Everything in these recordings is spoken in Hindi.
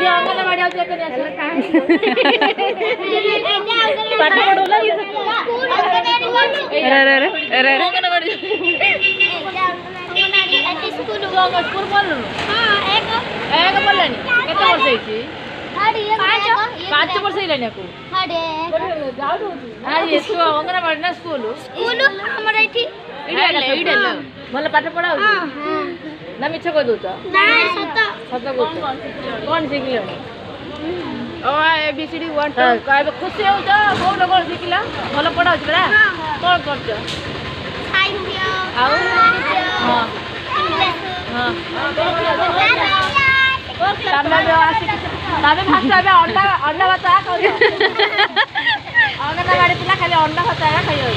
अंगनवाड़ी आउते के पाठ पढोला अरे अंगनवाड़ी स्कूल स्कूल बोलनु हां एक बोलनी केते वर्ष हेची 5 वर्ष हेलानी को आज ये छुआ अंगनवाड़ी ना स्कूल हमर एठी इडल भले पाठ पढाउ ना मिछ को दउत नहीं सत को कोन सिखिलो ओ ABCD 1 2 काबे खुशी हो जा कोन कोन सिखिला भले पढाउ छरा कोन करछ साहित्य हां हां तमे जो आसी तमे भाषा बे अंडा भात खाओ अंगनवाड़ी पिला खाली अंडा भात खाइयो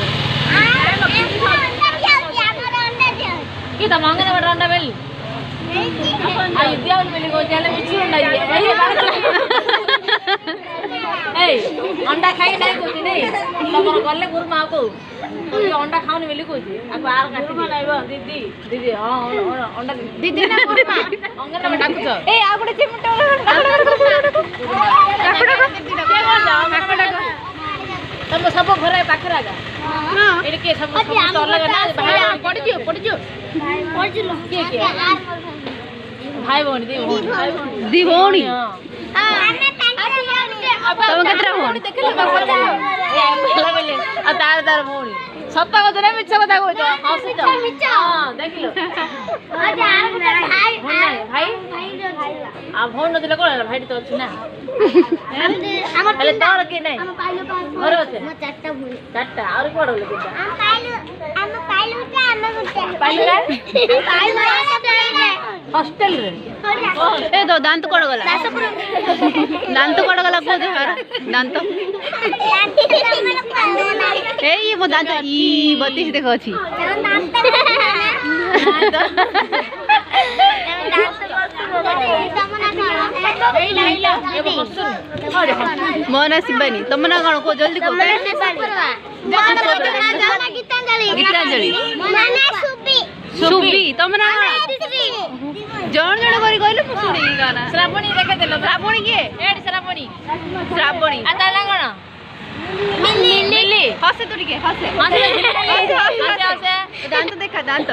कि त अंगनवाड़ी अंडा बेली आई दियाउल बेली को जाले मिछु अंडा ए अंडा खाई खाई कोती नै तमर गल्ले गुरुमा को अंडा खाउने बेली कोती अब आर काटी बनाइबो दीदी दीदी हां अंडा दीदी ना गुरुमा अंगनवाड़ी डाकुछ ए आ गुडे चिमटो तम सब घरे पाखरा जा हां एडी के सब अलग ना पड़ी जो के भाई भौणी दी भौणी हां तम केतरा भौणी देखले भला बेले आ तार भौणी सत्ता को जने मिछ कथा कहतो हसी जा हां देखिलो भाई आ भौण नदिले कोन भाई तो अछि ना हमर तोर के नै घर होते म चारटा भौणी चारटा और कोड होले किटा हम पाइलु हॉस्टल रे ए दो दांत कोड गला दांत कोड गला को दे दांत ए ये मो दांत ई 32 देखो छी मन आसबानी तुम ना कौन को जल्दी को गीतांजलि सुबी तुम ना जण जण करी कहले मु सुनी गाना श्रावणी देखे देलो श्रावणी के एडी श्रावणी आ ताला कोन मिली हसे तो ठीक है हसे हसे दांत देखा दांत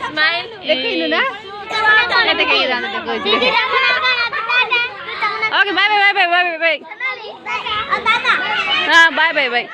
स्माइल देखिनु ना ये देखे ये दांत देखो okay bye bye bye bye bye bye हां बाय बाय बाय